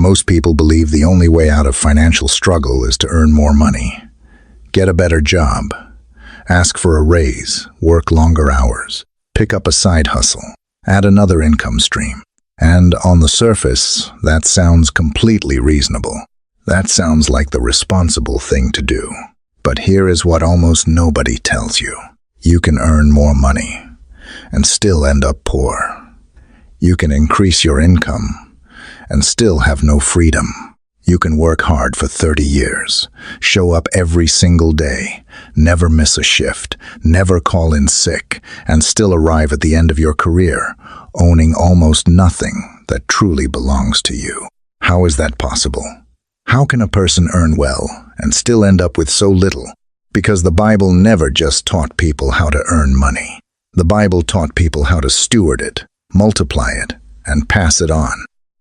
Most people believe the only way out of financial struggle is to earn more money. Get a better job. Ask for a raise, work longer hours, pick up a side hustle, add another income stream. And on the surface, that sounds completely reasonable. That sounds like the responsible thing to do. But here is what almost nobody tells you. You can earn more money and still end up poor. You can increase your income and still have no freedom. You can work hard for 30 years, show up every single day, never miss a shift, never call in sick, and still arrive at the end of your career, owning almost nothing that truly belongs to you. How is that possible? How can a person earn well and still end up with so little? Because the Bible never just taught people how to earn money. The Bible taught people how to steward it, multiply it, and pass it on.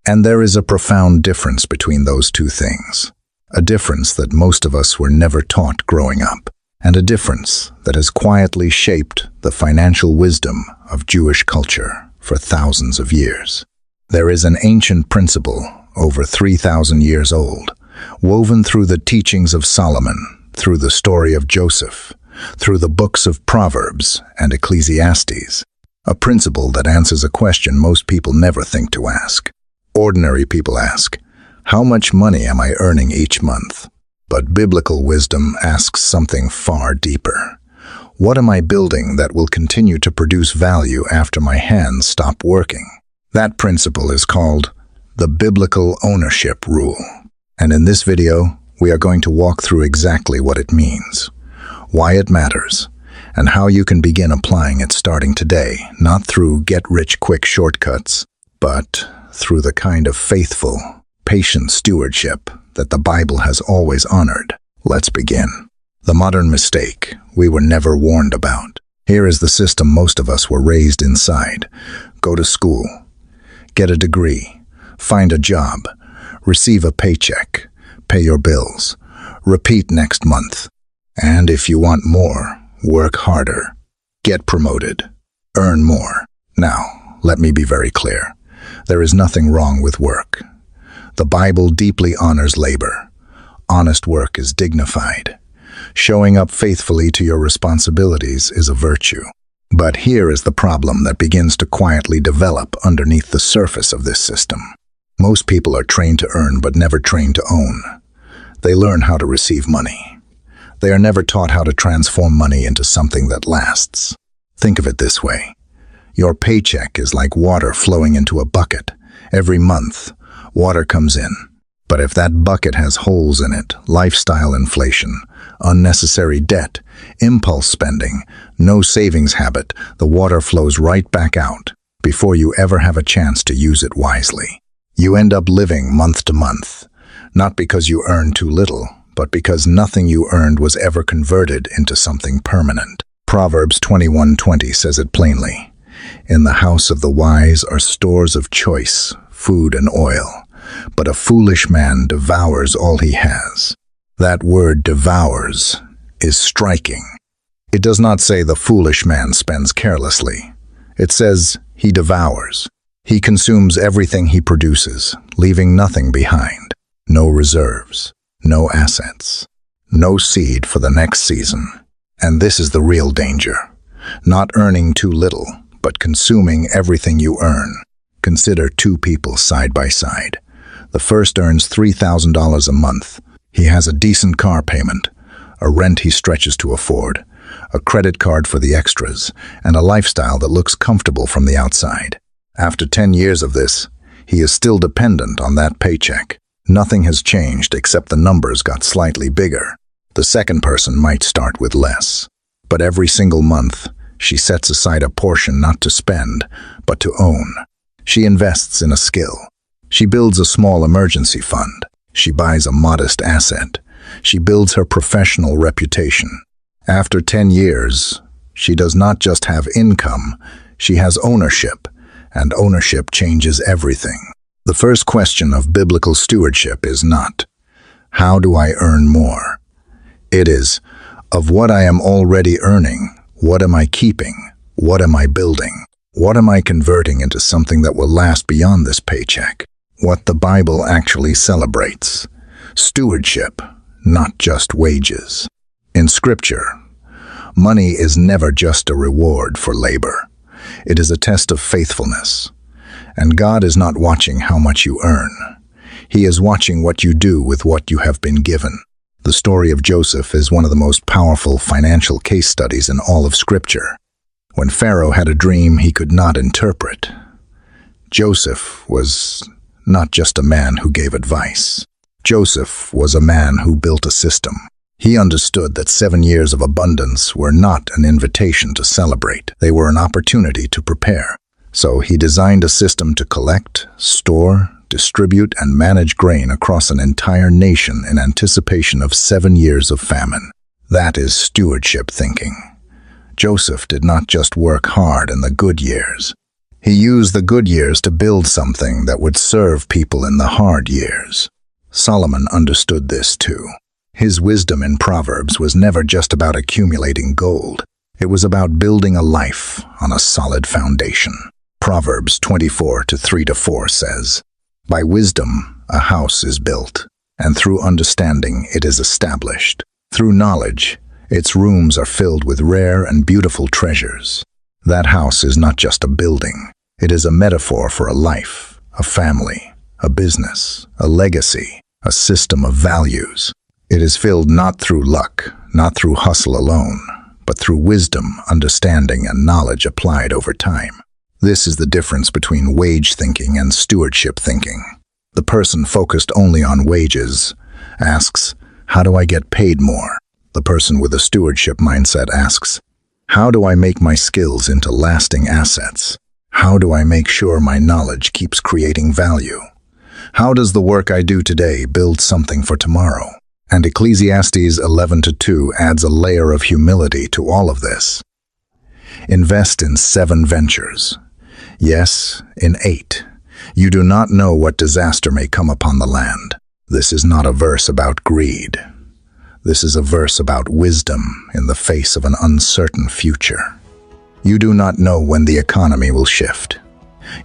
And there is a profound difference between those two things. A difference that most of us were never taught growing up, and a difference that has quietly shaped the financial wisdom of Jewish culture for thousands of years. There is an ancient principle, over 3,000 years old, woven through the teachings of Solomon, through the story of Joseph, through the books of Proverbs and Ecclesiastes. A principle that answers a question most people never think to ask. Ordinary people ask, how much money am I earning each month? But biblical wisdom asks something far deeper. What am I building that will continue to produce value after my hands stop working? That principle is called the biblical ownership rule. And in this video, we are going to walk through exactly what it means, why it matters, and how you can begin applying it starting today, not through get-rich-quick shortcuts, but through the kind of faithful, patient stewardship that the Bible has always honored. Let's begin. The modern mistake we were never warned about. Here is the system most of us were raised inside. Go to school, get a degree, find a job, receive a paycheck, pay your bills, repeat next month. And if you want more, work harder, get promoted, earn more. Now, let me be very clear. There is nothing wrong with work. The Bible deeply honors labor. Honest work is dignified. Showing up faithfully to your responsibilities is a virtue. But here is the problem that begins to quietly develop underneath the surface of this system. Most people are trained to earn but never trained to own. They learn how to receive money. They are never taught how to transform money into something that lasts. Think of it this way. Your paycheck is like water flowing into a bucket. Every month, water comes in. But if that bucket has holes in it, lifestyle inflation, unnecessary debt, impulse spending, no savings habit, the water flows right back out before you ever have a chance to use it wisely. You end up living month to month, not because you earned too little, but because nothing you earned was ever converted into something permanent. Proverbs 21:20 says it plainly. In the house of the wise are stores of choice, food and oil, but a foolish man devours all he has. That word devours is striking. It does not say the foolish man spends carelessly. It says he devours. He consumes everything he produces, leaving nothing behind. No reserves, no assets, no seed for the next season. And this is the real danger. Not earning too little, but consuming everything you earn. Consider two people side by side. The first earns $3,000 a month. He has a decent car payment, a rent he stretches to afford, a credit card for the extras, and a lifestyle that looks comfortable from the outside. After 10 years of this, he is still dependent on that paycheck. Nothing has changed except the numbers got slightly bigger. The second person might start with less, but every single month, she sets aside a portion not to spend, but to own. She invests in a skill. She builds a small emergency fund. She buys a modest asset. She builds her professional reputation. After 10 years, she does not just have income, she has ownership, and ownership changes everything. The first question of biblical stewardship is not, how do I earn more? It is, of what I am already earning, what am I keeping? What am I building? What am I converting into something that will last beyond this paycheck? what the Bible actually celebrates. Stewardship, not just wages. In Scripture, money is never just a reward for labor. It is a test of faithfulness. And God is not watching how much you earn. He is watching what you do with what you have been given. The story of Joseph is one of the most powerful financial case studies in all of Scripture. When Pharaoh had a dream he could not interpret, Joseph was not just a man who gave advice. Joseph was a man who built a system. He understood that 7 years of abundance were not an invitation to celebrate. They were an opportunity to prepare. So he designed a system to collect, store, distribute, and manage grain across an entire nation in anticipation of 7 years of famine. That is stewardship thinking. Joseph did not just work hard in the good years. He used the good years to build something that would serve people in the hard years. Solomon understood this too. His wisdom in Proverbs was never just about accumulating gold. It was about building a life on a solid foundation. Proverbs 24:3-4 says, "By wisdom a house is built, and through understanding it is established. Through knowledge, its rooms are filled with rare and beautiful treasures." That house is not just a building. It is a metaphor for a life, a family, a business, a legacy, a system of values. It is filled not through luck, not through hustle alone, but through wisdom, understanding, and knowledge applied over time. This is the difference between wage thinking and stewardship thinking. The person focused only on wages asks, "How do I get paid more?" The person with a stewardship mindset asks, "How do I make my skills into lasting assets? How do I make sure my knowledge keeps creating value? How does the work I do today build something for tomorrow?" And Ecclesiastes 11:2 adds a layer of humility to all of this. Invest in 7 ventures. Yes, in 8. You do not know what disaster may come upon the land. This is not a verse about greed. This is a verse about wisdom in the face of an uncertain future. You do not know when the economy will shift.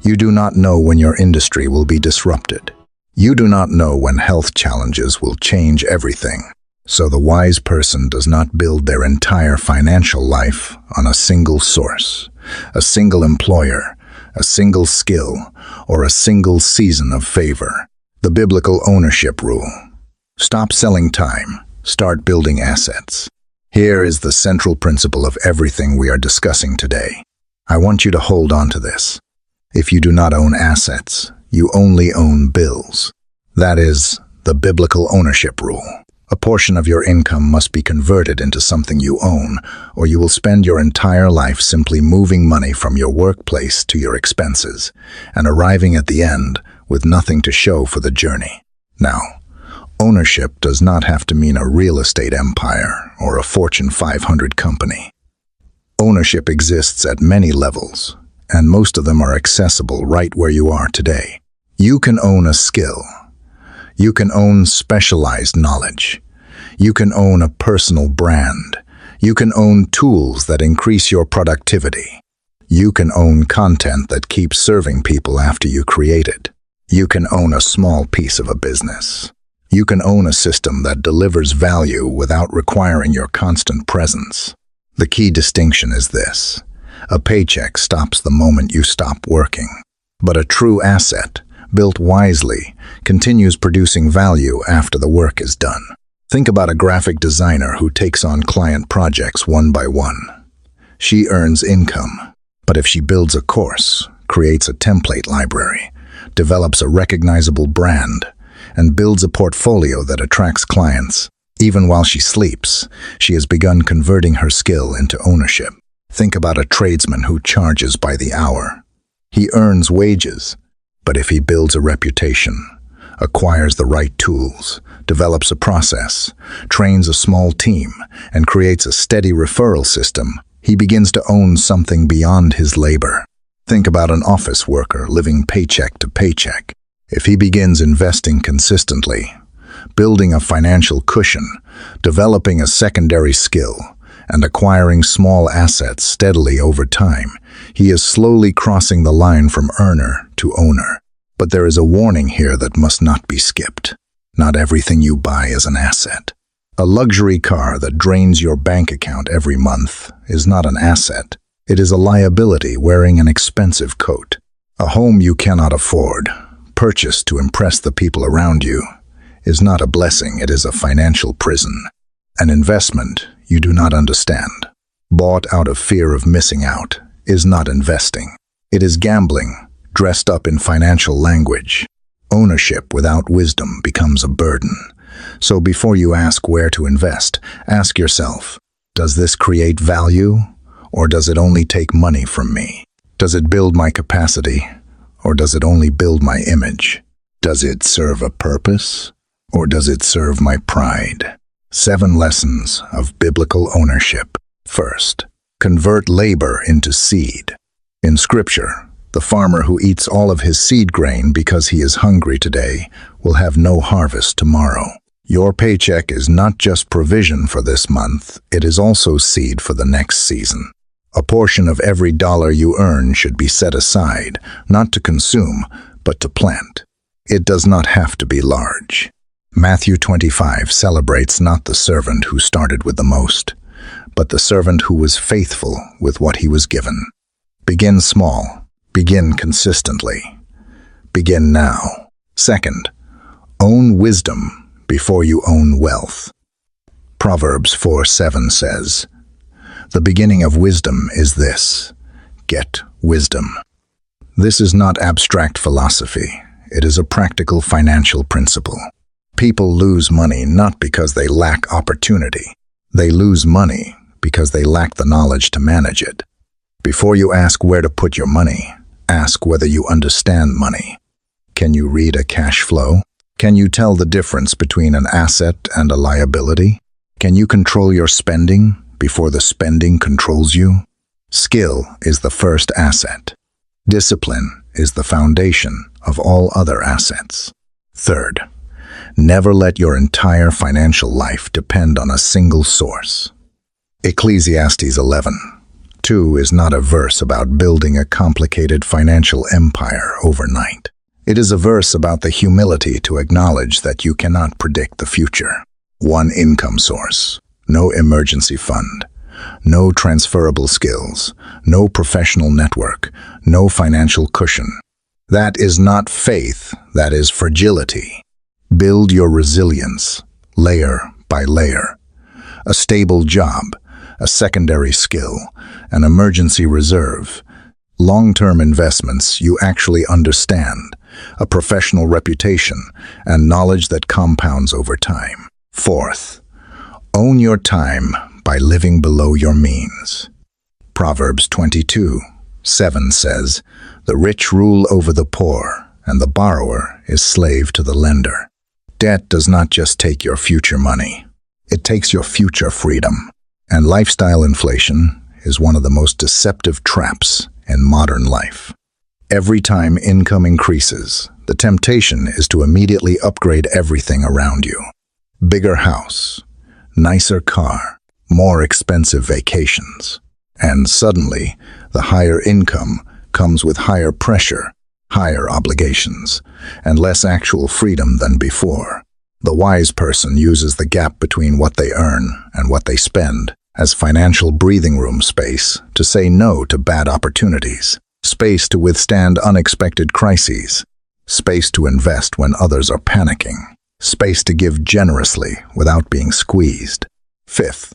You do not know when your industry will be disrupted. You do not know when health challenges will change everything. So the wise person does not build their entire financial life on a single source, a single employer, a single skill, or a single season of favor. The biblical ownership rule. Stop selling time. Start building assets. Here is the central principle of everything we are discussing today. I want you to hold on to this. If you do not own assets, you only own bills. That is the biblical ownership rule. A portion of your income must be converted into something you own, or you will spend your entire life simply moving money from your workplace to your expenses, and arriving at the end with nothing to show for the journey. Now, ownership does not have to mean a real estate empire or a Fortune 500 company. Ownership exists at many levels, and most of them are accessible right where you are today. You can own a skill. You can own specialized knowledge. You can own a personal brand. You can own tools that increase your productivity. You can own content that keeps serving people after you create it. You can own a small piece of a business. You can own a system that delivers value without requiring your constant presence. The key distinction is this. A paycheck stops the moment you stop working. But a true asset, built wisely, continues producing value after the work is done. Think about a graphic designer who takes on client projects one by one. She earns income. But if she builds a course, creates a template library, develops a recognizable brand, and builds a portfolio that attracts clients, even while she sleeps, she has begun converting her skill into ownership. Think about a tradesman who charges by the hour. He earns wages, but if he builds a reputation, acquires the right tools, develops a process, trains a small team, and creates a steady referral system, he begins to own something beyond his labor. Think about an office worker living paycheck to paycheck. If he begins investing consistently, building a financial cushion, developing a secondary skill, and acquiring small assets steadily over time, he is slowly crossing the line from earner to owner. But there is a warning here that must not be skipped. Not everything you buy is an asset. A luxury car that drains your bank account every month is not an asset. It is a liability wearing an expensive coat. A home you cannot afford, purchased to impress the people around you, is not a blessing, it is a financial prison. An investment you do not understand, bought out of fear of missing out, is not investing. It is gambling, dressed up in financial language. Ownership without wisdom becomes a burden. So before you ask where to invest, ask yourself, does this create value, or does it only take money from me? Does it build my capacity, or does it only build my image? Does it serve a purpose, or does it serve my pride? 7 lessons of biblical ownership. First, convert labor into seed. In Scripture, the farmer who eats all of his seed grain because he is hungry today will have no harvest tomorrow. Your paycheck is not just provision for this month, it is also seed for the next season. A portion of every dollar you earn should be set aside, not to consume, but to plant. It does not have to be large. Matthew 25 celebrates not the servant who started with the most, but the servant who was faithful with what he was given. Begin small. Begin consistently. Begin now. Second, own wisdom before you own wealth. Proverbs 4:7 says, "The beginning of wisdom is this: get wisdom." This is not abstract philosophy. It is a practical financial principle. People lose money not because they lack opportunity. They lose money because they lack the knowledge to manage it. Before you ask where to put your money, ask whether you understand money. Can you read a cash flow? Can you tell the difference between an asset and a liability? Can you control your spending before the spending controls you? Skill is the first asset. Discipline is the foundation of all other assets. Third, never let your entire financial life depend on a single source. Ecclesiastes 11:2 is not a verse about building a complicated financial empire overnight. It is a verse about the humility to acknowledge that you cannot predict the future. One income source, no emergency fund, no transferable skills, no professional network, no financial cushion. That is not faith, that is fragility. Build your resilience, layer by layer. A stable job, a secondary skill, an emergency reserve, long-term investments you actually understand, a professional reputation, and knowledge that compounds over time. Fourth, own your time by living below your means. Proverbs 22:7 says, "The rich rule over the poor, and the borrower is slave to the lender." Debt does not just take your future money. It takes your future freedom. And lifestyle inflation is one of the most deceptive traps in modern life. Every time income increases, the temptation is to immediately upgrade everything around you. Bigger house, nicer car, more expensive vacations. And suddenly, the higher income comes with higher pressure, higher obligations, and less actual freedom than before. The wise person uses the gap between what they earn and what they spend as financial breathing room space to say no to bad opportunities, space to withstand unexpected crises, space to invest when others are panicking, space to give generously without being squeezed. Fifth,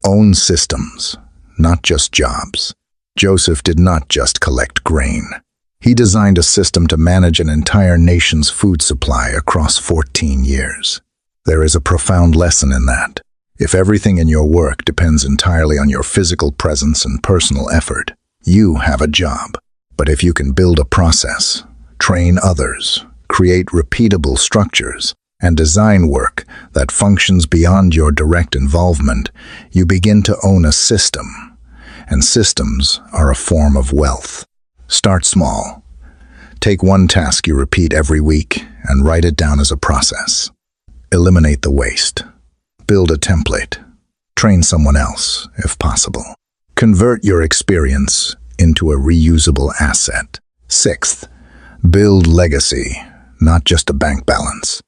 own systems, not just jobs. Joseph did not just collect grain. He designed a system to manage an entire nation's food supply across 14 years. There is a profound lesson in that. If everything in your work depends entirely on your physical presence and personal effort, you have a job. But if you can build a process, train others, create repeatable structures, and design work that functions beyond your direct involvement, you begin to own a system. And systems are a form of wealth. Start small. Take one task you repeat every week and write it down as a process. Eliminate the waste. Build a template. Train someone else, if possible. Convert your experience into a reusable asset. Sixth, Build legacy, not just a bank balance.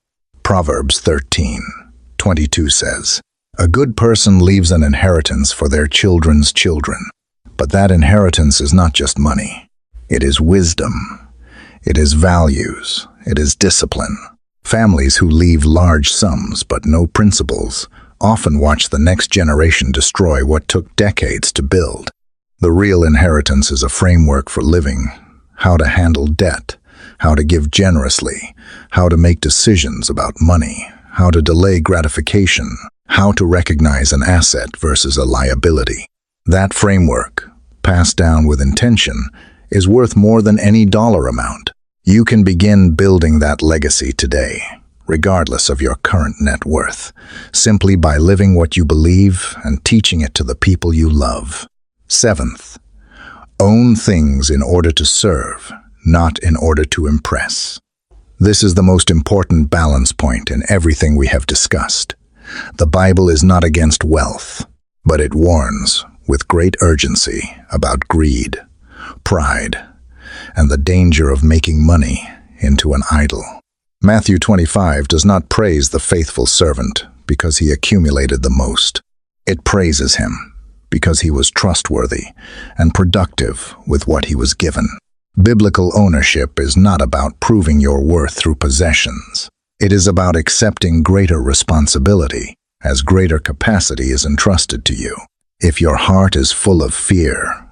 Proverbs 13:22 says, "A good person leaves an inheritance for their children's children." But that inheritance is not just money. It is wisdom. It is values. It is discipline. Families who leave large sums but no principles often watch the next generation destroy what took decades to build. The real inheritance is a framework for living, how to handle debt, how to give generously, how to make decisions about money, how to delay gratification, how to recognize an asset versus a liability. That framework, passed down with intention, is worth more than any dollar amount. You can begin building that legacy today, regardless of your current net worth, simply by living what you believe and teaching it to the people you love. Seventh, own things in order to serve, not in order to impress. This is the most important balance point in everything we have discussed. The Bible is not against wealth, but it warns, with great urgency, about greed, pride, and the danger of making money into an idol. Matthew 25 does not praise the faithful servant because he accumulated the most. It praises him because he was trustworthy and productive with what he was given. Biblical ownership is not about proving your worth through possessions. It is about accepting greater responsibility as greater capacity is entrusted to you. If your heart is full of fear,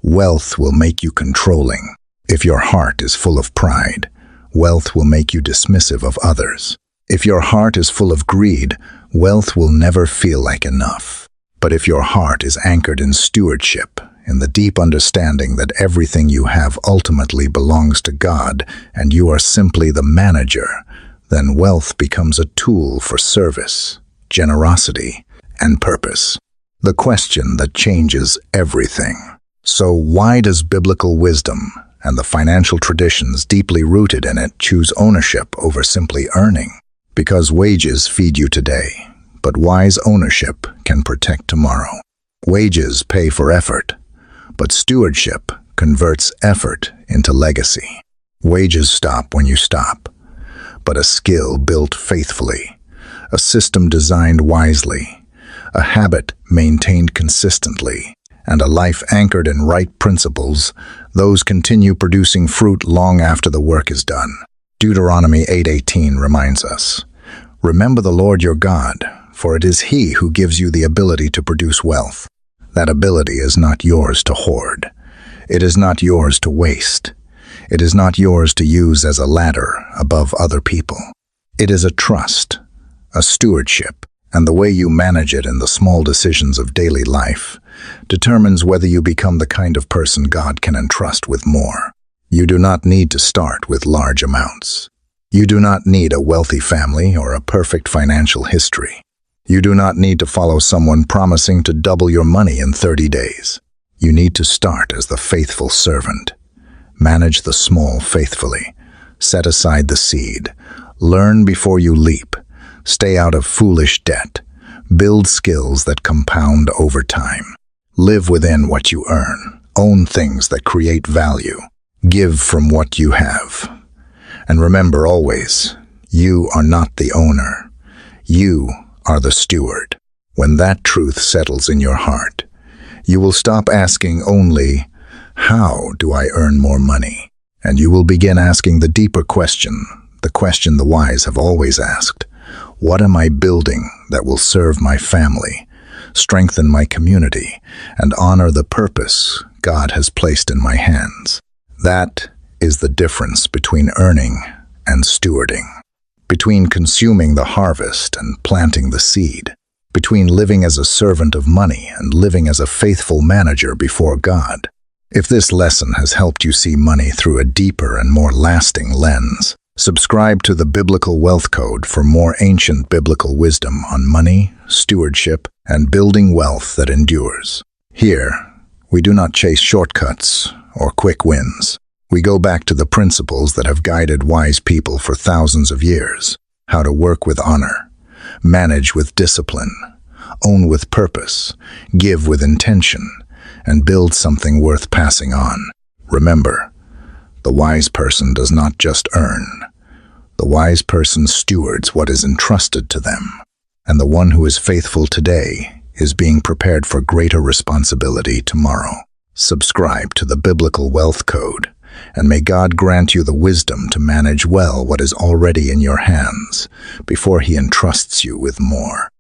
wealth will make you controlling. If your heart is full of pride, wealth will make you dismissive of others. If your heart is full of greed, wealth will never feel like enough. But if your heart is anchored in stewardship, in the deep understanding that everything you have ultimately belongs to God and you are simply the manager, then wealth becomes a tool for service, generosity, and purpose. The question that changes everything. So why does biblical wisdom and the financial traditions deeply rooted in it choose ownership over simply earning? Because wages feed you today, but wise ownership can protect tomorrow. Wages pay for effort, but stewardship converts effort into legacy. Wages stop when you stop, but a skill built faithfully, a system designed wisely, a habit maintained consistently, and a life anchored in right principles, those continue producing fruit long after the work is done. Deuteronomy 8:18 reminds us, "Remember the Lord your God, for it is He who gives you the ability to produce wealth." That ability is not yours to hoard. It is not yours to waste. It is not yours to use as a ladder above other people. It is a trust, a stewardship, and the way you manage it in the small decisions of daily life determines whether you become the kind of person God can entrust with more. You do not need to start with large amounts. You do not need a wealthy family or a perfect financial history. You do not need to follow someone promising to double your money in 30 days. You need to start as the faithful servant. Manage the small faithfully. Set aside the seed. Learn before you leap. Stay out of foolish debt. Build skills that compound over time. Live within what you earn. Own things that create value. Give from what you have. And remember always, you are not the owner. You are the steward. When that truth settles in your heart, you will stop asking only, "How do I earn more money?" And you will begin asking the deeper question, the question the wise have always asked. What am I building that will serve my family, strengthen my community, and honor the purpose God has placed in my hands? That is the difference between earning and stewarding, between consuming the harvest and planting the seed, between living as a servant of money and living as a faithful manager before God. If this lesson has helped you see money through a deeper and more lasting lens, subscribe to the Biblical Wealth Code for more ancient biblical wisdom on money, stewardship, and building wealth that endures. Here, we do not chase shortcuts or quick wins. We go back to the principles that have guided wise people for thousands of years: how to work with honor, manage with discipline, own with purpose, give with intention, and build something worth passing on. Remember, The wise person does not just earn. The wise person stewards what is entrusted to them. And the one who is faithful today is being prepared for greater responsibility tomorrow. Subscribe to the Biblical Wealth Code, and may God grant you the wisdom to manage well what is already in your hands before He entrusts you with more.